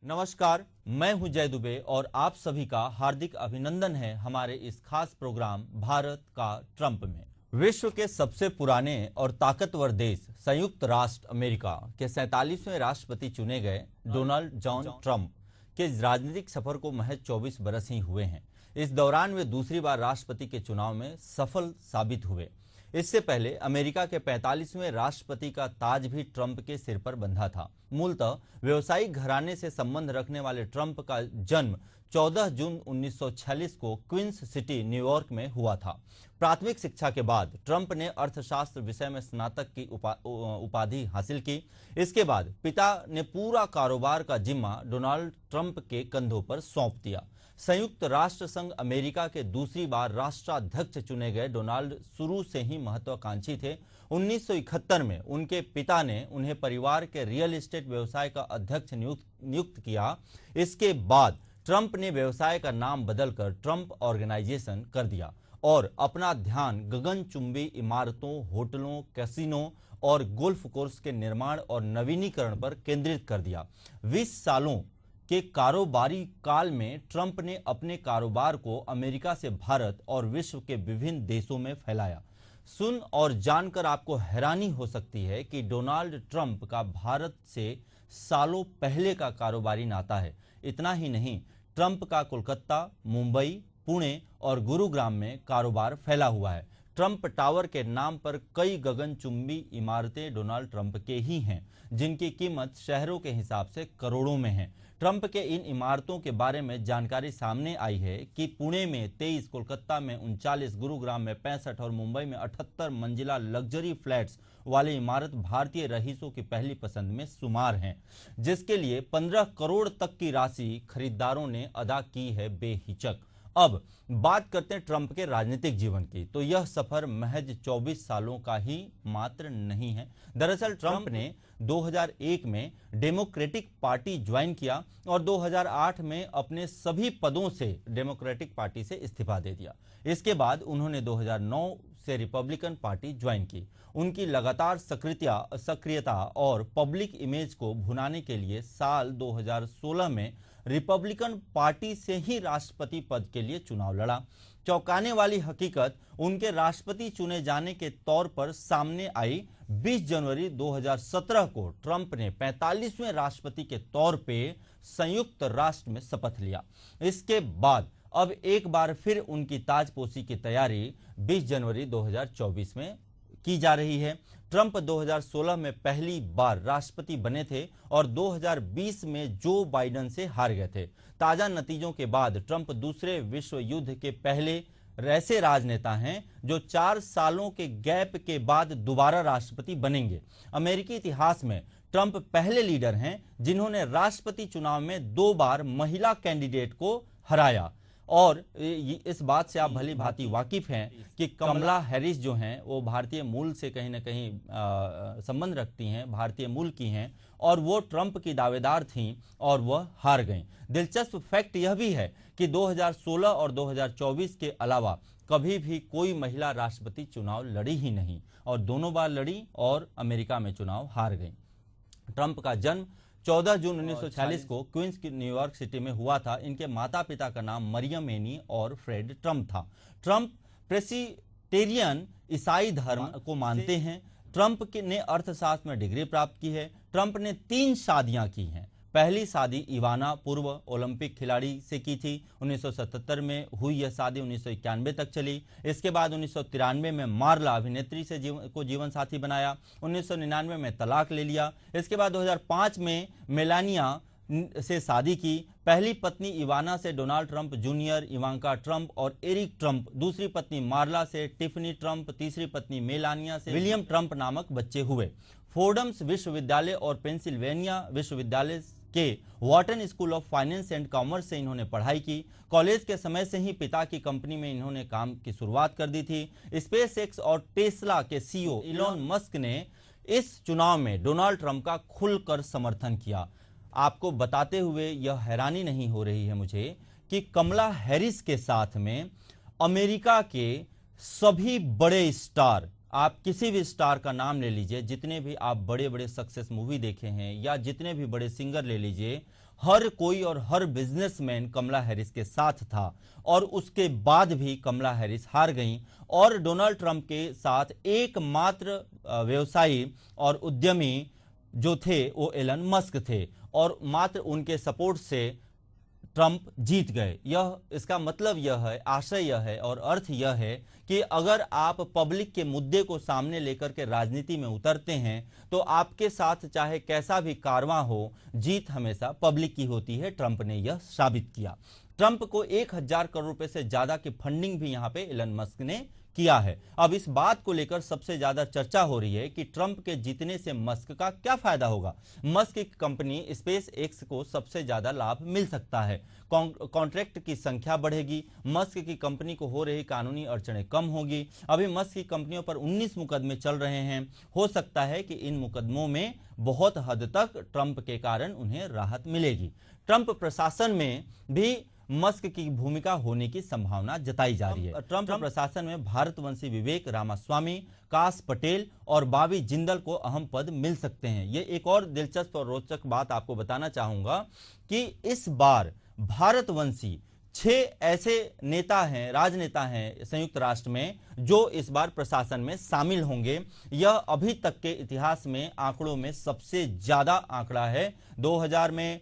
नमस्कार, मैं हूं जय दुबे और आप सभी का हार्दिक अभिनंदन है हमारे इस खास प्रोग्राम भारत का ट्रंप में। विश्व के सबसे पुराने और ताकतवर देश संयुक्त राष्ट्र अमेरिका के 47वें राष्ट्रपति चुने गए डोनाल्ड जॉन ट्रंप के राजनीतिक सफर को महज 24 बरस ही हुए हैं। इस दौरान वे दूसरी बार राष्ट्रपति के चुनाव में सफल साबित हुए। इससे पहले अमेरिका के 45वें राष्ट्रपति का ताज भी ट्रंप के सिर पर बंधा था। मूलतः व्यवसायिक घराने से संबंध रखने वाले ट्रंप का जन्म 14 जून 1946 को क्वींस सिटी, न्यूयॉर्क में हुआ था। प्राथमिक शिक्षा के बाद ट्रंप ने अर्थशास्त्र विषय में स्नातक की उपाधि हासिल की। इसके बाद पिता ने पूरा कारोबार का जिम्मा डोनाल्ड ट्रंप के कंधों पर सौंप दिया। संयुक्त राष्ट्र संघ अमेरिका के दूसरी बार राष्ट्राध्यक्ष चुने गए डोनाल्ड शुरू से ही महत्वाकांक्षी थे। 1971 में उनके पिता ने उन्हें परिवार के रियल एस्टेट व्यवसाय का अध्यक्ष नियुक्त किया। इसके बाद ट्रंप ने व्यवसाय का नाम बदलकर ट्रंप ऑर्गेनाइजेशन कर दिया और अपना ध्यान गगनचुंबी इमारतों, होटलों, कैसीनो और गोल्फ कोर्स के निर्माण और नवीनीकरण पर केंद्रित कर दिया। 20 सालों के कारोबारी काल में ट्रंप ने अपने कारोबार को अमेरिका से भारत और विश्व के विभिन्न देशों में फैलाया। सुन और जानकर आपको हैरानी हो सकती है कि डोनाल्ड ट्रंप का भारत से सालों पहले का कारोबारी नाता है। इतना ही नहीं, ट्रंप का कोलकाता, मुंबई, पुणे और गुरुग्राम में कारोबार फैला हुआ है। ट्रंप टावर के नाम पर कई गगनचुंबी इमारतें डोनाल्ड ट्रंप के ही हैं, जिनकी कीमत शहरों के हिसाब से करोड़ों में है। ट्रंप के इन इमारतों के बारे में जानकारी सामने आई है कि पुणे में 23, कोलकाता में 39, गुरुग्राम में 65 और मुंबई में 78 मंजिला लग्जरी फ्लैट्स वाली इमारत भारतीय रईसों की पहली पसंद में शुमार हैं, जिसके लिए 15 करोड़ तक की राशि खरीदारों ने अदा की है बेहिचक। अब बात करते हैं ट्रंप के राजनीतिक जीवन की, तो यह सफर महज 24 सालों का ही मात्र नहीं है। दरअसल ट्रंप ने 2001 में डेमोक्रेटिक पार्टी ज्वाइन किया और 2008 में अपने सभी पदों से डेमोक्रेटिक पार्टी से इस्तीफा दे दिया। इसके बाद उन्होंने 2009 से रिपब्लिकन पार्टी ज्वाइन की। उनकी लगातार सक्रियता और पब्लिक इमेज को भुनाने के लिए साल 2016 में रिपब्लिकन पार्टी से ही राष्ट्रपति पद के लिए चुनाव लड़ा। चौंकाने वाली हकीकत उनके राष्ट्रपति चुने जाने के तौर पर सामने आई। 20 जनवरी 2017 को ट्रंप ने 45वें राष्ट्रपति के तौर पे संयुक्त राष्ट्र में शपथ लिया। इसके बाद अब एक बार फिर उनकी ताजपोशी की तैयारी 20 जनवरी 2024 में की जा रही है। ट्रंप 2016 में पहली बार राष्ट्रपति बने थे और 2020 में जो बाइडेन से हार गए थे। ताजा नतीजों के बाद ट्रंप दूसरे विश्व युद्ध के पहले ऐसे राजनेता हैं जो 4 सालों के गैप के बाद दोबारा राष्ट्रपति बनेंगे। अमेरिकी इतिहास में ट्रंप पहले लीडर हैं जिन्होंने राष्ट्रपति चुनाव में 2 बार महिला कैंडिडेट को हराया। और इस बात से आप भली भांति वाकिफ हैं कि कमला हैरिस जो हैं वो भारतीय मूल से कहीं ना कहीं संबंध रखती हैं, भारतीय मूल की हैं और वो ट्रंप की दावेदार थीं और वह हार गईं। दिलचस्प फैक्ट यह भी है कि 2016 और 2024 के अलावा कभी भी कोई महिला राष्ट्रपति चुनाव लड़ी ही नहीं और दोनों बार लड़ी और अमेरिका में चुनाव हार गईं। ट्रंप का जन्म 14 जून 1946 को क्वींस की न्यूयॉर्क सिटी में हुआ था। इनके माता पिता का नाम मरियम एनी और फ्रेड ट्रंप था। ट्रंप प्रेस्बिटेरियन ईसाई धर्म को मानते हैं। ट्रंप ने अर्थशास्त्र में डिग्री प्राप्त की है। ट्रंप ने 3 शादियां की हैं। पहली शादी इवाना, पूर्व ओलंपिक खिलाड़ी से की थी। 1977 में हुई यह शादी 1991 तक चली। इसके बाद 1993 में मार्ला अभिनेत्री से जीवन साथी बनाया। 1999 में तलाक ले लिया। इसके बाद 2005 में मेलानिया से शादी की। पहली पत्नी इवाना से Donald Trump junior, Ivanka Trump और एरिक ट्रंप, दूसरी पत्नी मार्ला से टिफनी ट्रंप, तीसरी पत्नी मेलानिया से विलियम ट्रंप नामक बच्चे हुए। फोर्डम्स विश्वविद्यालय और पेंसिल्वेनिया विश्वविद्यालय के Wharton school of finance and commerce से इन्होंने पढ़ाई की। कॉलेज के समय से ही पिता की कंपनी में इन्होंने काम की शुरुआत कर दी थी। स्पेसएक्स और टेस्ला के सीईओ इलॉन मस्क ने इस चुनाव में डोनाल्ड ट्रंप का खुलकर समर्थन किया। आपको बताते हुए यह हैरानी नहीं हो रही है मुझे कि कमला हैरिस के साथ में अमेरिका के सभी बड़े स्टार, आप किसी भी स्टार का नाम ले लीजिए, जितने भी आप बड़े बड़े सक्सेस मूवी देखे हैं या जितने भी बड़े सिंगर ले लीजिए, हर कोई और हर बिजनेसमैन कमला हैरिस के साथ था और उसके बाद भी कमला हैरिस हार गईं और डोनाल्ड ट्रंप के साथ एकमात्र व्यवसायी और उद्यमी जो थे वो एलन मस्क थे और मात्र उनके सपोर्ट से ट्रंप जीत गए। यह इसका मतलब यह है, आशय यह है और अर्थ यह है कि अगर आप पब्लिक के मुद्दे को सामने लेकर के राजनीति में उतरते हैं तो आपके साथ चाहे कैसा भी कारवां हो, जीत हमेशा पब्लिक की होती है। ट्रंप ने यह साबित किया। ट्रंप को 1000 करोड़ रुपए से ज्यादा की फंडिंग भी यहां पे एलन मस्क ने किया है। अब इस बात को लेकर सबसे ज्यादा चर्चा हो रही है कि ट्रंप के जीतने से मस्क का क्या फायदा होगा। मस्क की कंपनी स्पेस एक्स को सबसे ज्यादा लाभ मिल सकता है, कॉन्ट्रैक्ट की संख्या बढ़ेगी, मस्क की कंपनी को हो रही कानूनी अड़चनें कम होगी। अभी मस्क की कंपनियों पर 19 मुकदमे चल रहे हैं। हो सकता है कि इन मुकदमों में बहुत हद तक ट्रंप के कारण उन्हें राहत मिलेगी। ट्रंप प्रशासन में भी मस्क की भूमिका होने की संभावना जताई जा रही है। ट्रंप प्रशासन में भारतवंशी विवेक रामास्वामी, काश पटेल और बॉबी जिंदल को अहम पद मिल सकते हैं। ये एक और दिलचस्प और रोचक बात आपको बताना चाहूंगा कि इस बार भारतवंशी 6 ऐसे नेता हैं, राजनेता हैं संयुक्त राष्ट्र में जो इस बार प्रशासन में शामिल होंगे। यह अभी तक के इतिहास में आंकड़ों में सबसे ज्यादा आंकड़ा है। 2000 में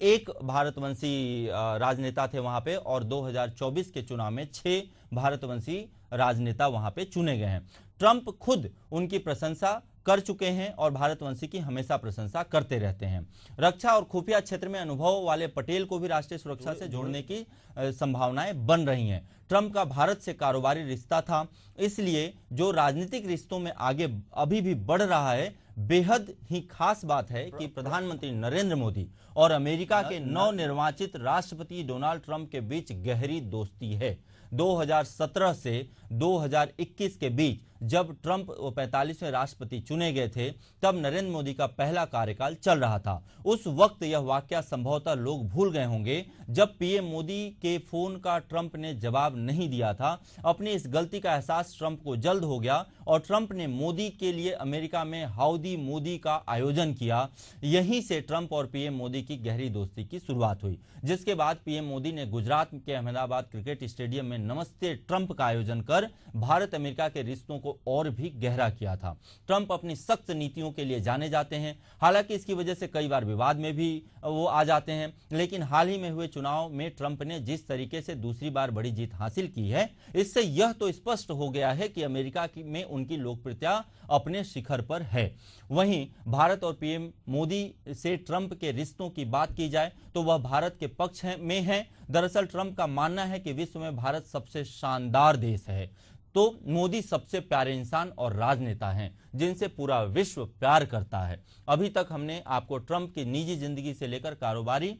एक भारतवंशी राजनेता थे वहां पे और 2024 के चुनाव में 6 भारतवंशी राजनेता वहां पे चुने गए हैं। ट्रंप खुद उनकी प्रशंसा कर चुके हैं और भारतवंशी की हमेशा प्रशंसा करते रहते हैं। रक्षा और खुफिया क्षेत्र में अनुभव वाले पटेल को भी राष्ट्रीय सुरक्षा से जोड़ने की संभावनाएं बन रही हैं। ट्रंप का भारत से कारोबारी रिश्ता था, इसलिए जो राजनीतिक रिश्तों में आगे अभी भी बढ़ रहा है। बेहद ही खास बात है कि प्रधानमंत्री नरेंद्र मोदी और अमेरिका के नवनिर्वाचित राष्ट्रपति डोनाल्ड ट्रंप के बीच गहरी दोस्ती है। 2017 से 2021 के बीच जब ट्रंप 45वें राष्ट्रपति चुने गए थे तब नरेंद्र मोदी का पहला कार्यकाल चल रहा था। उस वक्त यह वाकया संभवतः लोग भूल गए होंगे जब पीएम मोदी के फोन का ट्रंप ने जवाब नहीं दिया था। अपनी इस गलती का एहसास ट्रंप को जल्द हो गया और ट्रंप ने मोदी के लिए अमेरिका में हाउडी मोदी का आयोजन किया। यहीं से ट्रंप और पीएम मोदी की गहरी दोस्ती की शुरुआत हुई, जिसके बाद पीएम मोदी ने गुजरात के अहमदाबाद क्रिकेट स्टेडियम में नमस्ते ट्रंप का आयोजन कर भारत अमेरिका के रिश्तों को और भी गहरा किया था। ट्रंप अपनी सख्त नीतियों के लिए जाने जाते हैं, हालांकि इसकी वजह से कई बार विवाद में भी वो आ जाते हैं, लेकिन हाल ही में हुए चुनाव में ट्रंप ने जिस तरीके से दूसरी बार बड़ी जीत हासिल की है, इससे यह तो स्पष्ट हो गया है कि अमेरिका में उनकी लोकप्रियता अपने शिखर पर है। वहीं भारत और पीएम मोदी से ट्रंप के रिश्तों की बात की जाए तो वह भारत के पक्ष में है। दरअसल ट्रंप का मानना है कि विश्व में भारत सबसे शानदार देश है, तो मोदी सबसे प्यारे इंसान और राजनेता हैं जिनसे पूरा विश्व प्यार करता है। अभी तक हमने आपको ट्रंप की निजी जिंदगी से लेकर कारोबारी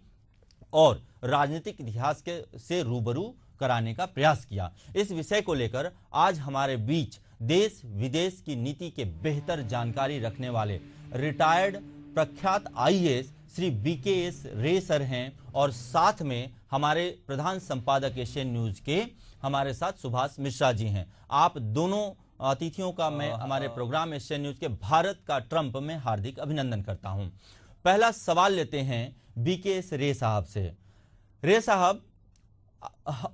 और राजनीतिक इतिहास से रूबरू कराने का प्रयास किया। इस विषय को लेकर आज हमारे बीच देश विदेश की नीति के बेहतर जानकारी रखने वाले रिटायर्ड प्रख्यात आईएएस श्री बीकेएस रे सर हैं और साथ में हमारे प्रधान संपादक एशियन न्यूज के हमारे साथ सुभाष मिश्रा जी हैं। आप दोनों अतिथियों का मैं हमारे प्रोग्राम एशियन न्यूज के भारत का ट्रंप में हार्दिक अभिनंदन करता हूं। पहला सवाल लेते हैं बीकेएस रे साहब से। रे साहब,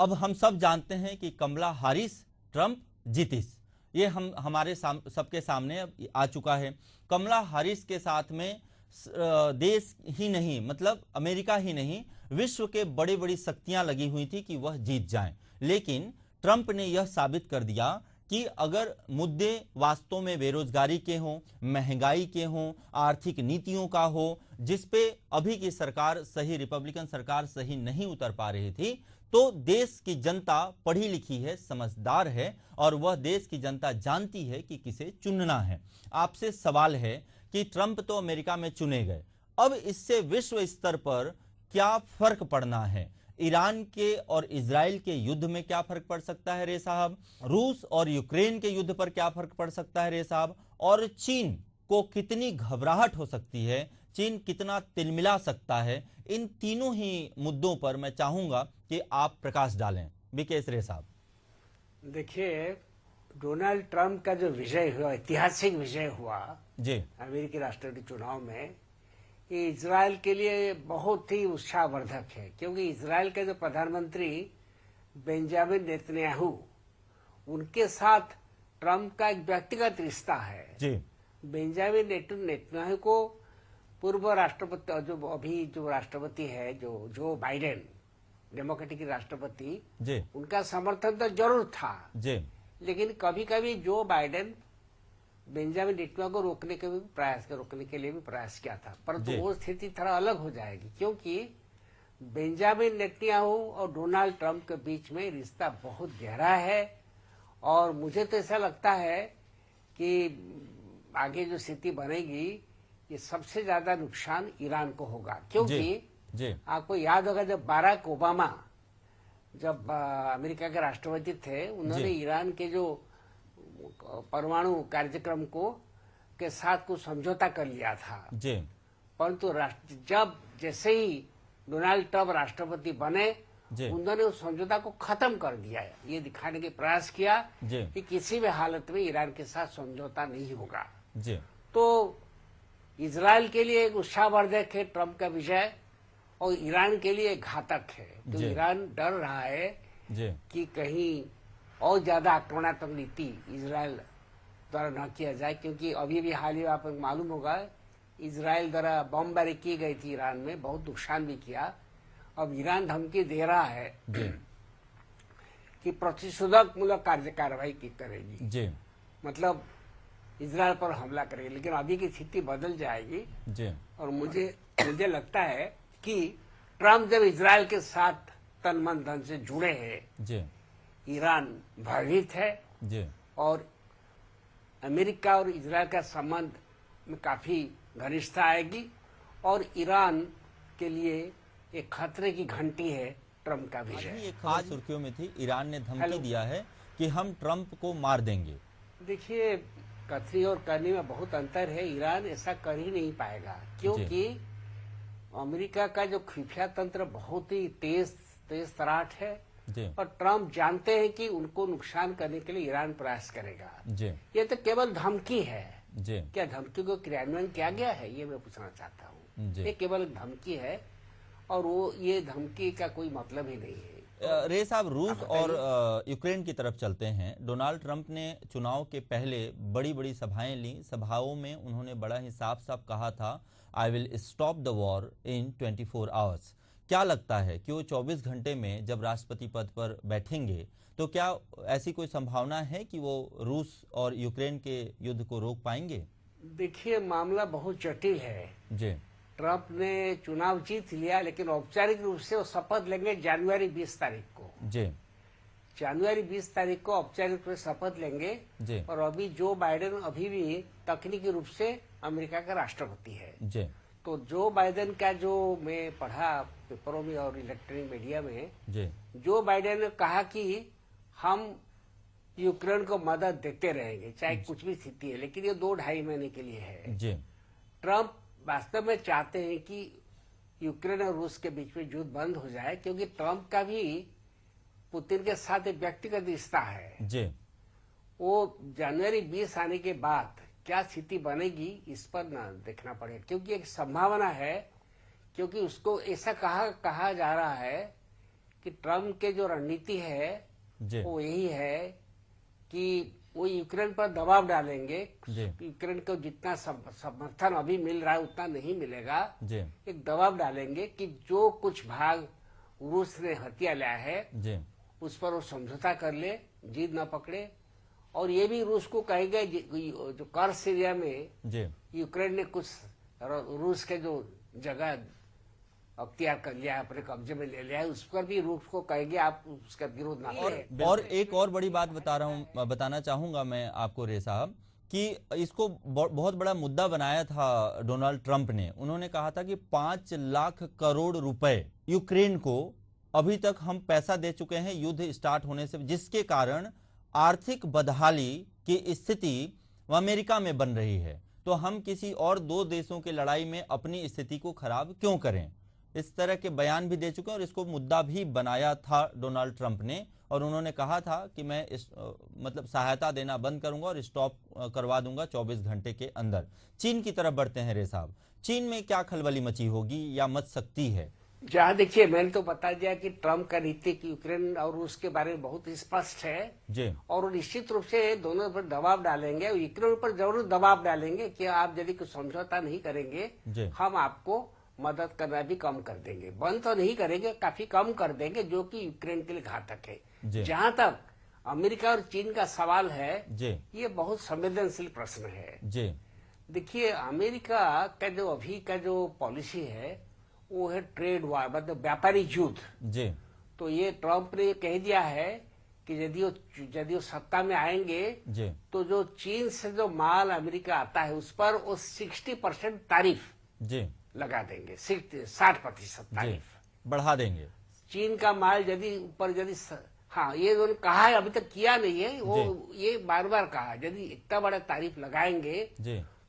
अब हम सब जानते हैं कि कमला हैरिस ट्रंप जीतिस, ये हमारे सबके सामने आ चुका है। कमला हैरिस के साथ में देश ही नहीं, मतलब अमेरिका ही नहीं, विश्व के बड़ी बड़ी शक्तियां लगी हुई थी कि वह जीत जाएं। लेकिन ट्रंप ने यह साबित कर दिया कि अगर मुद्दे वास्तव में बेरोजगारी के हों, महंगाई के हों, आर्थिक नीतियों का हो, जिसपे अभी की सरकार सही, रिपब्लिकन सरकार सही नहीं उतर पा रही थी, तो देश की जनता पढ़ी लिखी है, समझदार है और वह देश की जनता जानती है कि किसे चुनना है। आपसे सवाल है कि ट्रंप तो अमेरिका में चुने गए, अब इससे विश्व स्तर पर क्या फर्क पड़ना है? ईरान के और इजराइल के युद्ध में क्या फर्क पड़ सकता है रे साहब? रूस और यूक्रेन के युद्ध पर क्या फर्क पड़ सकता है रे साहब? और चीन को कितनी घबराहट हो सकती है, चीन कितना तिलमिला सकता है? इन तीनों ही मुद्दों पर मैं चाहूंगा कि आप प्रकाश डालें। बीकेएस रे साहब। देखिए, डोनाल्ड ट्रंप का जो विजय हुआ, ऐतिहासिक विजय हुआ जी, अमेरिकी राष्ट्रपति चुनाव में, ये इजराइल के लिए बहुत ही उत्साहवर्धक है, क्योंकि इजराइल के जो प्रधानमंत्री बेंजामिन नेतन्याहू, उनके साथ ट्रम्प का एक व्यक्तिगत रिश्ता है। जी। बेंजामिन नेतन्याहू को पूर्व राष्ट्रपति, जो राष्ट्रपति है, जो बाइडेन, डेमोक्रेटिक राष्ट्रपति, जी। उनका समर्थन तो जरूर था। जी। लेकिन कभी कभी जो बाइडेन बेंजामिन नेतन्याहू को रोकने के लिए भी प्रयास किया था, परंतु वो स्थिति थोड़ा अलग हो जाएगी, क्योंकि बेंजामिन नेतन्याहू और डोनाल्ड ट्रंप के बीच में रिश्ता बहुत गहरा है। और मुझे तो ऐसा लगता है कि आगे जो स्थिति बनेगी, ये सबसे ज्यादा नुकसान ईरान को होगा, क्योंकि आपको याद होगा जब बाराक ओबामा जब अमेरिका के राष्ट्रपति थे, उन्होंने ईरान के जो परमाणु कार्यक्रम के साथ कुछ समझौता कर लिया था। परंतु जैसे ही डोनाल्ड ट्रंप राष्ट्रपति बने, उन्होंने उस समझौता को खत्म कर दिया। ये दिखाने के प्रयास किया कि किसी भी हालत में ईरान के साथ समझौता नहीं होगा। तो इजराइल के लिए एक उत्साहवर्धक है ट्रंप का विजय, और ईरान के लिए घातक है। तो ईरान डर रहा है कि कहीं और ज्यादा आक्रमणात्मक नीति इजराइल द्वारा न किया जाए, क्योंकि अभी भी हाल ही में आपको मालूम होगा, इजराइल द्वारा बमबारी की गई थी ईरान में, बहुत नुकसान भी किया। अब ईरान धमकी दे रहा है कि प्रतिशोधक मूलक कार्रवाई की करेगी, मतलब इजराइल पर हमला करेगी। लेकिन अभी की स्थिति बदल जाएगी। और मुझे लगता है कि ट्रंप जब इजराइल के साथ तन मन धन से जुड़े हैं, ईरान भयभीत है, और अमेरिका और इजराइल का संबंध में काफी घनिष्ठता आएगी, और ईरान के लिए एक खतरे की घंटी है ट्रंप का विजय। एक खास सुर्खियों में थी, ईरान ने धमकी दिया है कि हम ट्रंप को मार देंगे। देखिए, कथनी और करनी में बहुत अंतर है। ईरान ऐसा कर ही नहीं पाएगा, क्योंकि अमेरिका का जो खुफिया तंत्र बहुत ही तेज तराट है, और ट्रंप जानते हैं कि उनको नुकसान करने के लिए ईरान प्रयास करेगा। ये तो केवल धमकी है। क्या धमकी को क्रियान्वयन किया गया है, ये मैं पूछना चाहता हूँ। ये केवल धमकी है, और ये धमकी का कोई मतलब ही नहीं है। रे साहब, रूस और यूक्रेन की तरफ चलते हैं। डोनाल्ड ट्रंप ने चुनाव के पहले बड़ी बड़ी सभाएं ली। सभाओं में उन्होंने बड़ा ही साफ साफ कहा था, I will stop the war in 24 hours. क्या लगता है कि वो 24 घंटे में जब राष्ट्रपति पद पर बैठेंगे, तो क्या ऐसी कोई संभावना है कि वो रूस और यूक्रेन के युद्ध को रोक पाएंगे? देखिए, मामला बहुत जटिल है। ट्रंप ने चुनाव जीत लिया, लेकिन औपचारिक रूप से वो शपथ लेंगे जनवरी 20 तारीख को। जनवरी 20 तारीख को औपचारिक रूप से शपथ लेंगे। और अभी जो बाइडेन अभी भी तकनीकी रूप से अमेरिका का राष्ट्रपति है। तो जो बाइडेन का, जो मैं पढ़ा पेपरों में और इलेक्ट्रॉनिक मीडिया में, जो बाइडेन ने कहा कि हम यूक्रेन को मदद देते रहेंगे चाहे कुछ भी स्थिति है, लेकिन ये 2-2.5 महीने के लिए है। ट्रंप वास्तव में चाहते हैं कि यूक्रेन और रूस के बीच में युद्ध बंद हो जाए, क्योंकि ट्रंप का भी पुतिन के साथ एक व्यक्तिगत रिश्ता है। वो जनवरी 20 आने के बाद क्या स्थिति बनेगी, इस पर न देखना पड़ेगा, क्योंकि एक संभावना है, क्योंकि उसको ऐसा कहा जा रहा है कि ट्रंप के जो रणनीति है वो यही है कि वो यूक्रेन पर दबाव डालेंगे। यूक्रेन को जितना समर्थन अभी मिल रहा है उतना नहीं मिलेगा। एक दबाव डालेंगे कि जो कुछ भाग रूस ने हथियार लिया है उस पर वो समझौता कर ले, जीत न पकड़े। और ये भी रूस को कहेगा, जो कर्ज सीरिया में यूक्रेन ने कुछ रूस के जो जगह अख्तियार कर लिया है, अपने कब्जे में ले लिया है, उस पर भी रूस को कहेंगे आप उसका विरोध ना करें। और एक और बड़ी बात बताना चाहूंगा मैं आपको रे साहब, कि इसको बहुत बड़ा मुद्दा बनाया था डोनाल्ड ट्रंप ने। उन्होंने कहा था कि 5 लाख करोड़ रुपए यूक्रेन को अभी तक हम पैसा दे चुके हैं युद्ध स्टार्ट होने से, जिसके कारण आर्थिक बदहाली की स्थिति अमेरिका में बन रही है। तो हम किसी और 2 देशों की लड़ाई में अपनी स्थिति को खराब क्यों करें? इस तरह के बयान भी दे चुके हैं और इसको मुद्दा भी बनाया था डोनाल्ड ट्रंप ने। और उन्होंने कहा था कि मैं मतलब सहायता देना बंद करूंगा और स्टॉप करवा दूंगा 24 घंटे के अंदर। चीन की तरफ बढ़ते हैं रे साहब, चीन में क्या खलबली मची होगी या मच सकती है? जहाँ देखिए, मैंने तो बता दिया कि ट्रंप का नीति यूक्रेन और रूस के बारे में बहुत स्पष्ट है जी। और वो निश्चित रूप से दोनों पर दबाव डालेंगे, यूक्रेन पर जरूर दबाव डालेंगे कि आप यदि कुछ समझौता नहीं करेंगे हम आपको मदद करना भी कम कर देंगे। बंद तो नहीं करेंगे, काफी कम कर देंगे, जो कि यूक्रेन के लिए घातक है। जहां तक अमेरिका और चीन का सवाल है, ये बहुत संवेदनशील प्रश्न है। देखिए, अमेरिका का जो अभी का जो पॉलिसी है वो है ट्रेड वार, मतलब व्यापारिक युद्ध। तो ये ट्रंप ने कह दिया है कि यदि वो सत्ता में आएंगे तो जो चीन से जो माल अमेरिका आता है उस पर वो 60% तारीफ लगा देंगे, 60% तारीफ बढ़ा देंगे। चीन का माल यदि हाँ, ये उन्होंने कहा है, अभी तक किया नहीं है, वो ये बार बार कहा यदि इतना बड़ा तारीफ लगाएंगे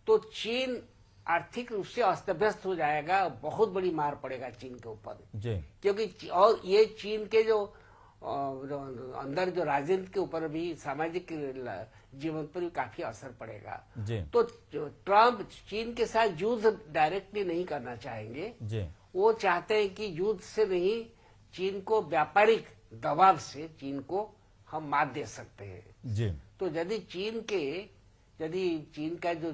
तो चीन आर्थिक रूप से अस्त व्यस्त हो जाएगा, बहुत बड़ी मार पड़ेगा चीन के ऊपर। क्योंकि और ये चीन के जो अंदर जो राजनीति के ऊपर भी, सामाजिक जीवन पर भी काफी असर पड़ेगा। तो ट्रंप चीन के साथ युद्ध डायरेक्टली नहीं करना चाहेंगे। वो चाहते हैं कि युद्ध से नहीं, चीन को व्यापारिक दबाव से चीन को हम मात दे सकते हैं। तो यदि चीन का जो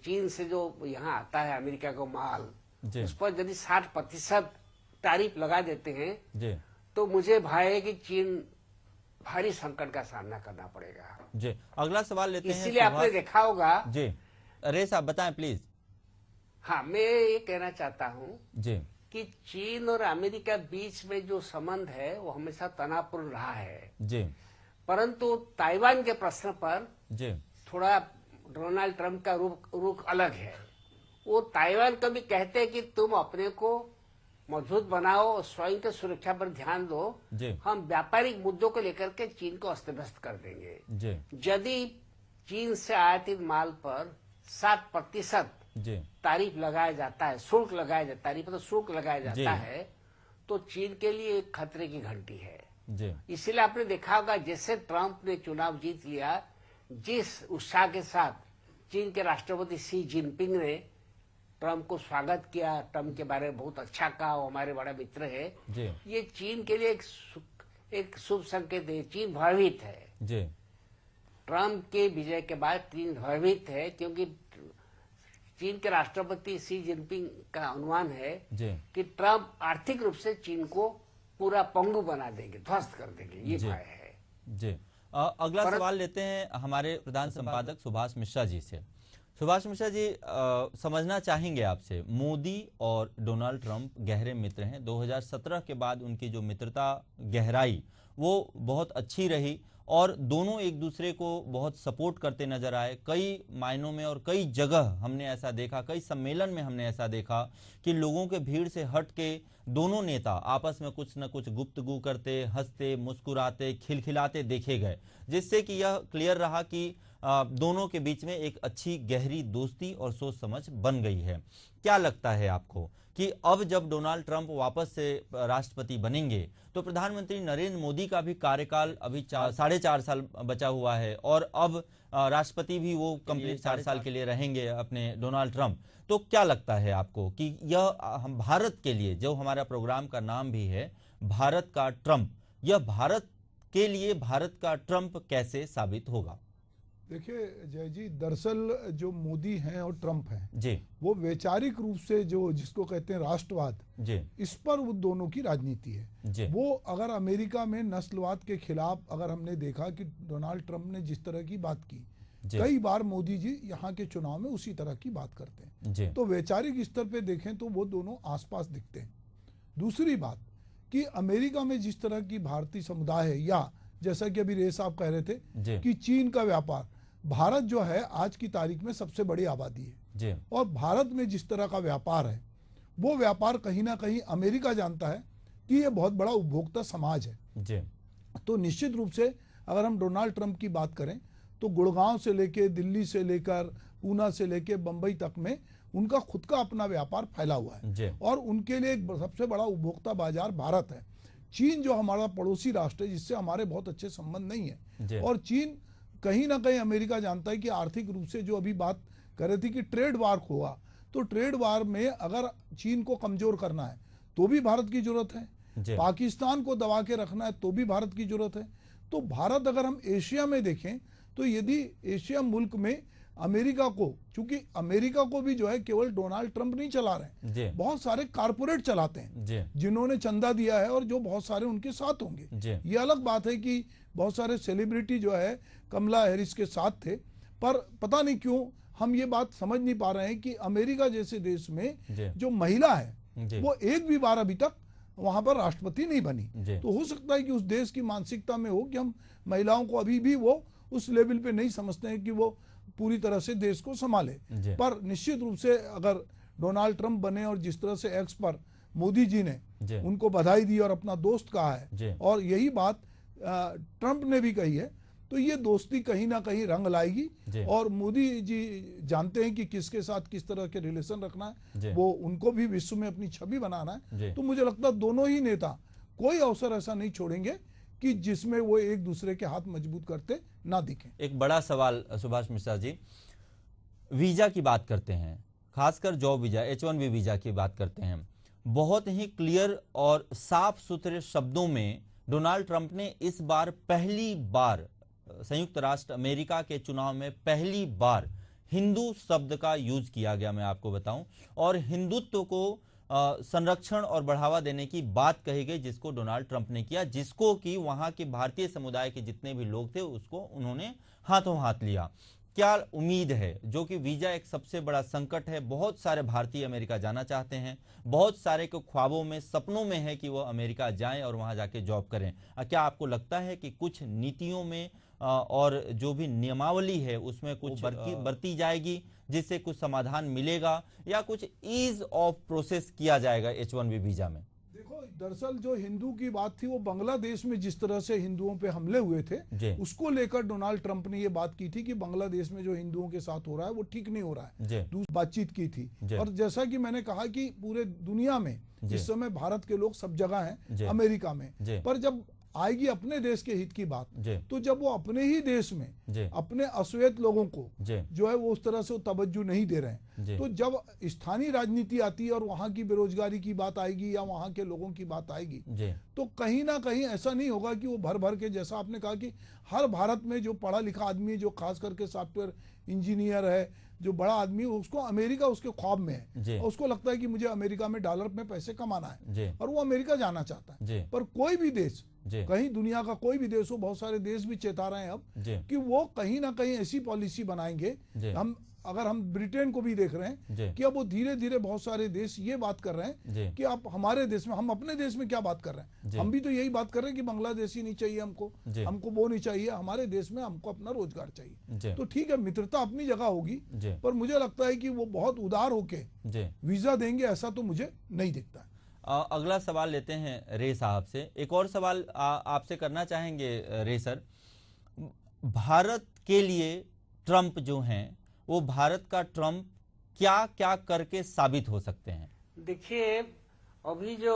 चीन से जो यहाँ आता है अमेरिका को माल, उस पर यदि 60% तारीफ लगा देते हैं तो मुझे भय है कि चीन भारी संकट का सामना करना पड़ेगा। अगला सवाल लेते हैं। इसीलिए आपने देखा होगा। अरे साहब बताएं प्लीज। हाँ, मैं ये कहना चाहता हूँ कि चीन और अमेरिका बीच में जो संबंध है वो हमेशा तनावपूर्ण रहा है। परंतु ताइवान के प्रश्न पर थोड़ा डोनाल्ड ट्रंप का रुख अलग है। वो ताइवान को भी कहते हैं कि तुम अपने को मजबूत बनाओ, स्वयं की सुरक्षा पर ध्यान दो, हम व्यापारिक मुद्दों को लेकर के चीन को अस्त व्यस्त कर देंगे। यदि चीन से आयातित माल पर 60% तारीफ लगाया जाता है, शुल्क लगाया जाता है, तारीफ तो शुल्क लगाया जाता है, तो चीन के लिए एक खतरे की घंटी है। इसीलिए आपने देखा होगा जैसे ट्रंप ने चुनाव जीत लिया, जिस उत्साह के साथ चीन के राष्ट्रपति शी जिनपिंग ने ट्रंप को स्वागत किया, ट्रंप के बारे में बहुत अच्छा कहा, वो हमारे बड़ा मित्र है, ये चीन के लिए एक शुभ संकेत है। चीन भयभीत है। ट्रंप के विजय के बाद चीन भयभीत है, क्योंकि चीन के राष्ट्रपति शी जिनपिंग का अनुमान है कि ट्रंप आर्थिक रूप से चीन को पूरा पंगु बना देंगे, ध्वस्त कर देंगे, ये भय है। अगला सवाल लेते हैं हमारे प्रधान संपादक सुभाष मिश्रा जी से। सुभाष मिश्रा जी, समझना चाहेंगे आपसे, मोदी और डोनाल्ड ट्रंप गहरे मित्र हैं। 2017 के बाद उनकी जो मित्रता गहराई वो बहुत अच्छी रही और दोनों एक दूसरे को बहुत सपोर्ट करते नजर आए। कई मायनों में और कई जगह हमने ऐसा देखा, कई सम्मेलन में हमने ऐसा देखा कि लोगों के भीड़ से हट के दोनों नेता आपस में कुछ न कुछ गुफ्तगू करते, हंसते, मुस्कुराते, खिलखिलाते देखे गए, जिससे कि यह क्लियर रहा कि दोनों के बीच में एक अच्छी गहरी दोस्ती और सोच समझ बन गई है। क्या लगता है आपको कि अब जब डोनाल्ड ट्रंप वापस से राष्ट्रपति बनेंगे तो प्रधानमंत्री नरेंद्र मोदी का भी कार्यकाल अभी 4.5 साल बचा हुआ है और अब राष्ट्रपति भी वो कंप्लीट 4 साल के लिए रहेंगे अपने डोनाल्ड ट्रंप, तो क्या लगता है आपको कि यह हम भारत के लिए, जो हमारा प्रोग्राम का नाम भी है भारत का ट्रंप, यह भारत के लिए भारत का ट्रंप कैसे साबित होगा? देखिए जय जी, दरअसल जो मोदी हैं और ट्रंप हैं जी, वो वैचारिक रूप से जो जिसको कहते हैं राष्ट्रवाद जी, इस पर वो दोनों की राजनीति है जी। वो अगर अमेरिका में नस्लवाद के खिलाफ अगर हमने देखा कि डोनाल्ड ट्रंप ने जिस तरह की बात की, कई बार मोदी जी यहाँ के चुनाव में उसी तरह की बात करते हैं, तो वैचारिक स्तर पे देखें तो वो दोनों आसपास दिखते हैं। दूसरी बात कि अमेरिका में जिस तरह की भारतीय समुदाय है, या जैसा कि अभी रे साहब कह रहे थे कि चीन का व्यापार, भारत जो है आज की तारीख में सबसे बड़ी आबादी है और भारत में जिस तरह का व्यापार है वो व्यापार कहीं ना कहीं अमेरिका जानता है कि ये बहुत बड़ा उपभोक्ता समाज है। तो निश्चित रूप से अगर हम डोनाल्ड ट्रंप की बात करें तो गुड़गांव से लेके दिल्ली से लेकर पूना से लेके बंबई तक में उनका खुद का अपना व्यापार फैला हुआ है और उनके लिए एक सबसे बड़ा उपभोक्ता बाजार भारत है। चीन जो हमारा पड़ोसी राष्ट्र है, जिससे हमारे बहुत अच्छे संबंध नहीं है, और चीन कहीं ना कहीं अमेरिका जानता है कि आर्थिक रूप से जो अभी बात कर रही थी कि ट्रेड वार हुआ, तो ट्रेड वार में अगर चीन को कमजोर करना है तो भी भारत की जरूरत है, पाकिस्तान को दबा के रखना है तो भी भारत की जरूरत है। तो भारत अगर हम एशिया में देखें तो यदि एशिया मुल्क में अमेरिका को, चूंकि अमेरिका को भी जो है केवल डोनाल्ड ट्रंप नहीं चला रहे, बहुत सारे कारपोरेट चलाते हैं जिन्होंने चंदा दिया है और जो बहुत सारे उनके साथ होंगे। ये अलग बात है कि बहुत सारे सेलिब्रिटी जो है कमला हैरिस के साथ थे, पर पता नहीं क्यों हम ये बात समझ नहीं पा रहे हैं कि अमेरिका जैसे देश में जो महिला है वो एक भी बार अभी तक वहां पर राष्ट्रपति नहीं बनी। तो हो सकता है कि उस देश की मानसिकता में हो कि हम महिलाओं को अभी भी वो उस लेवल पे नहीं समझते हैं कि वो पूरी तरह से देश को संभाले। पर निश्चित रूप से अगर डोनाल्ड ट्रंप बने और जिस तरह से एक्स पर मोदी जी ने उनको बधाई दी और अपना दोस्त कहा है, और यही बात ट्रंप ने भी कही है, तो ये दोस्ती कहीं ना कहीं रंग लाएगी। और मोदी जी जानते हैं कि किसके साथ किस तरह के रिलेशन रखना है, वो उनको भी विश्व में अपनी छवि बनाना है। तो मुझे लगता है दोनों ही नेता कोई अवसर ऐसा नहीं छोड़ेंगे कि जिसमें वो एक दूसरे के हाथ मजबूत करते ना दिखें। एक बड़ा सवाल सुभाष मिश्रा जी, वीजा की बात करते हैं, खासकर जॉब वीजा, H1B वीजा की बात करते हैं, बहुत ही क्लियर और साफ सुथरे शब्दों में डोनाल्ड ट्रंप ने इस बार पहली बार संयुक्त राष्ट्र अमेरिका के चुनाव में पहली बार हिंदू शब्द का यूज किया गया, मैं आपको बताऊं, और हिंदुत्व को संरक्षण और बढ़ावा देने की बात कही गई, जिसको डोनाल्ड ट्रंप ने किया, जिसको कि वहां के भारतीय समुदाय के जितने भी लोग थे उसको उन्होंने हाथों हाथ लिया। क्या उम्मीद है, जो कि वीजा एक सबसे बड़ा संकट है, बहुत सारे भारतीय अमेरिका जाना चाहते हैं, बहुत सारे को ख्वाबों में सपनों में है कि वो अमेरिका जाएं और वहां जाके जॉब करें, क्या आपको लगता है कि कुछ नीतियों में और जो भी नियमावली है उसमें कुछ बरती जाएगी जिससे कुछ समाधान मिलेगा, या कुछ ईज ऑफ प्रोसेस किया जाएगा H1B वीजा में? देखो, दरअसल जो हिंदू की बात थी वो बांग्लादेश में जिस तरह से हिंदुओं पे हमले हुए थे उसको लेकर डोनाल्ड ट्रंप ने ये बात की थी कि बांग्लादेश में जो हिंदुओं के साथ हो रहा है वो ठीक नहीं हो रहा है, दूसरी बातचीत की थी। और जैसा कि मैंने कहा कि पूरे दुनिया में इस समय भारत के लोग सब जगह हैं, अमेरिका में, पर जब आएगी अपने देश के हित की बात, तो जब वो अपने ही देश में अपने अश्वेत लोगों को जो है वो उस तरह से तवज्जो नहीं दे रहे हैं, तो जब स्थानीय राजनीति आती है और वहां की बेरोजगारी की बात आएगी या वहां के लोगों की बात आएगी, तो कहीं ना कहीं ऐसा नहीं होगा कि वो भर भर के, जैसा आपने कहा कि हर भारत में जो पढ़ा लिखा आदमी, जो खास करके सॉफ्टवेयर इंजीनियर है, जो बड़ा आदमी, उसको अमेरिका उसके ख्वाब में है, और उसको लगता है कि मुझे अमेरिका में डॉलर में पैसे कमाना है और वो अमेरिका जाना चाहता है। पर कोई भी देश, कहीं दुनिया का कोई भी देश हो, बहुत सारे देश भी चेता रहे हैं अब कि वो कहीं ना कहीं ऐसी पॉलिसी बनाएंगे। अगर हम ब्रिटेन को भी देख रहे हैं कि अब वो धीरे धीरे बहुत सारे देश ये बात कर रहे हैं कि आप हमारे देश में, हम अपने देश में क्या बात कर रहे हैं, हम भी तो यही बात कर रहे हैं कि बांग्लादेशी नहीं चाहिए हमको वो नहीं चाहिए, हमारे देश में हमको अपना रोजगार चाहिए। तो ठीक है, मित्रता अपनी जगह होगी, पर मुझे लगता है कि वो बहुत उदार होके वीजा देंगे ऐसा तो मुझे नहीं दिखता है। अगला सवाल लेते हैं रे साहब से। एक और सवाल आपसे करना चाहेंगे रे सर, भारत के लिए ट्रंप जो हैं, वो भारत का ट्रंप क्या क्या करके साबित हो सकते हैं? देखिए, अभी जो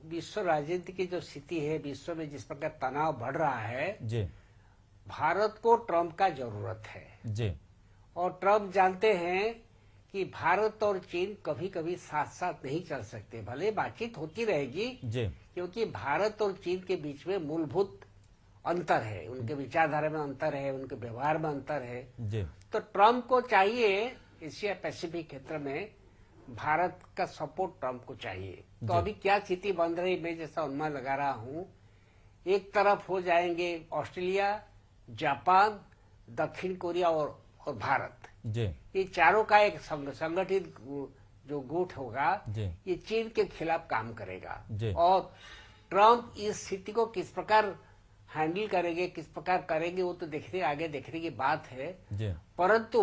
विश्व राजनीति की जो स्थिति है, विश्व में जिस प्रकार तनाव बढ़ रहा है, भारत को ट्रंप का जरूरत है। और ट्रंप जानते हैं कि भारत और चीन कभी कभी साथ साथ नहीं चल सकते, भले बातचीत होती रहेगी, क्योंकि भारत और चीन के बीच में मूलभूत अंतर है, उनके विचारधारा में अंतर है, उनके व्यवहार में अंतर है। तो ट्रंप को चाहिए एशिया पैसिफिक क्षेत्र में भारत का सपोर्ट ट्रंप को चाहिए। तो अभी क्या स्थिति बन रही, मैं जैसा अनुमान लगा रहा हूं, एक तरफ हो जाएंगे ऑस्ट्रेलिया, जापान, दक्षिण कोरिया और भारत, ये चारों का एक संगठित जो गुट होगा, ये चीन के खिलाफ काम करेगा। और ट्रंप इस स्थिति को किस प्रकार हैंडल करेंगे, किस प्रकार करेंगे, वो तो आगे देखने की बात है। परंतु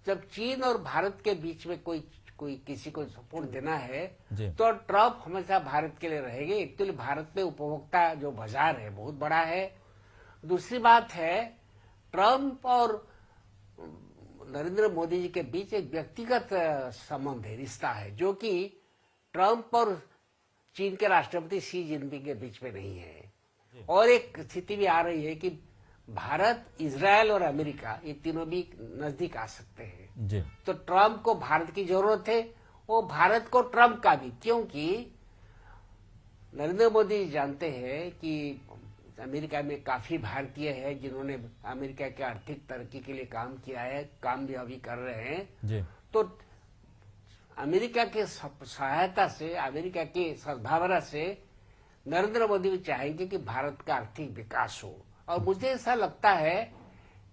जब चीन और भारत के बीच में कोई किसी को सपोर्ट देना है, तो ट्रंप हमेशा भारत के लिए रहेंगे। एक्चुअली भारत में उपभोक्ता जो बाजार है बहुत बड़ा है। दूसरी बात है, ट्रंप और नरेंद्र मोदी जी के बीच एक व्यक्तिगत संबंध है, रिश्ता है, जो कि ट्रंप और चीन के राष्ट्रपति शी जिनपिंग के बीच में नहीं है। और एक स्थिति भी आ रही है कि भारत, इजरायल और अमेरिका, ये तीनों भी नजदीक आ सकते हैं जी। तो ट्रंप को भारत की जरूरत है, वो भारत को ट्रंप का भी, क्योंकि नरेंद्र मोदी जानते हैं कि अमेरिका में काफी भारतीय है जिन्होंने अमेरिका के आर्थिक तरक्की के लिए काम किया है, काम भी अभी कर रहे हैं जी। तो अमेरिका के सहायता से, अमेरिका की सद्भावना से नरेंद्र मोदी भी चाहेंगे कि भारत का आर्थिक विकास हो। और मुझे ऐसा लगता है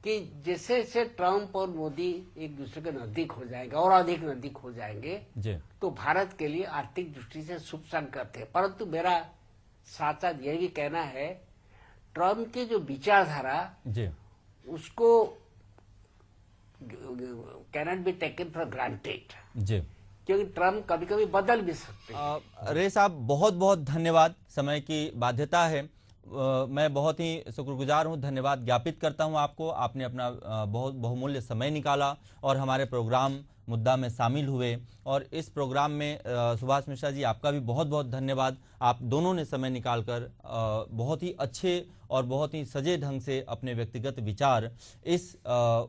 कि जैसे जैसे ट्रंप और मोदी एक दूसरे के नजदीक हो जाएंगे और अधिक नजदीक हो जाएंगे जी। तो भारत के लिए आर्थिक दृष्टि से शुभ संकेत है। परंतु मेरा साथ साथ यह भी कहना है, ट्रंप की जो विचारधारा जी, उसको cannot be taken for granted, जी, क्योंकि ट्रंप कभी कभी बदल भी सकते हैं। रे साहब, बहुत बहुत धन्यवाद। समय की बाध्यता है, मैं बहुत ही शुक्रगुजार हूं, धन्यवाद ज्ञापित करता हूं आपको। आपने अपना बहुत बहुमूल्य समय निकाला और हमारे प्रोग्राम मुद्दा में शामिल हुए। और इस प्रोग्राम में सुभाष मिश्रा जी, आपका भी बहुत बहुत धन्यवाद। आप दोनों ने समय निकालकर बहुत ही अच्छे और बहुत ही सजे ढंग से अपने व्यक्तिगत विचार इस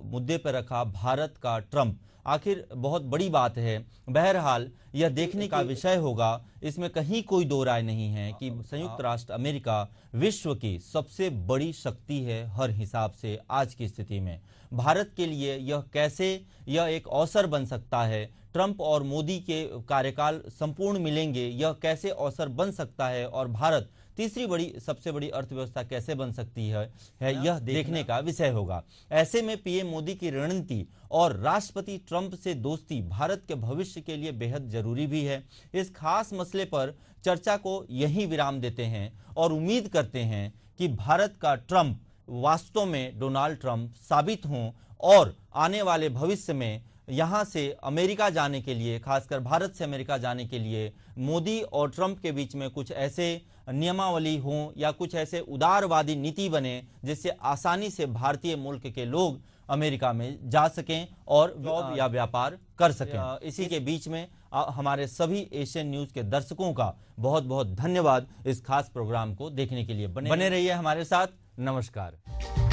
मुद्दे पर रखा, भारत का ट्रंप। आखिर बहुत बड़ी बात है। बहरहाल यह देखने का विषय होगा, इसमें कहीं कोई दो राय नहीं है कि संयुक्त राष्ट्र अमेरिका विश्व की सबसे बड़ी शक्ति है हर हिसाब से आज की स्थिति में। भारत के लिए यह एक अवसर बन सकता है। ट्रंप और मोदी के कार्यकाल संपूर्ण मिलेंगे, यह कैसे अवसर बन सकता है और भारत तीसरी सबसे बड़ी अर्थव्यवस्था कैसे बन सकती है यह देखने का विषय होगा। ऐसे में पीएम मोदी की रणनीति और राष्ट्रपति ट्रंप से दोस्ती भारत के भविष्य के लिए बेहद जरूरी भी है। इस खास मसले पर चर्चा को यहीं विराम देते हैं और उम्मीद करते हैं कि भारत का ट्रंप वास्तव में डोनाल्ड ट्रंप साबित हों और आने वाले भविष्य में यहां से अमेरिका जाने के लिए, खासकर भारत से अमेरिका जाने के लिए मोदी और ट्रंप के बीच में कुछ ऐसे नियमावली हों या कुछ ऐसे उदारवादी नीति बने जिससे आसानी से भारतीय मुल्क के लोग अमेरिका में जा सकें और जॉब या व्यापार कर सकें। इसी के बीच में हमारे सभी एशियन न्यूज के दर्शकों का बहुत बहुत धन्यवाद इस खास प्रोग्राम को देखने के लिए। बने रहिए हमारे साथ। नमस्कार।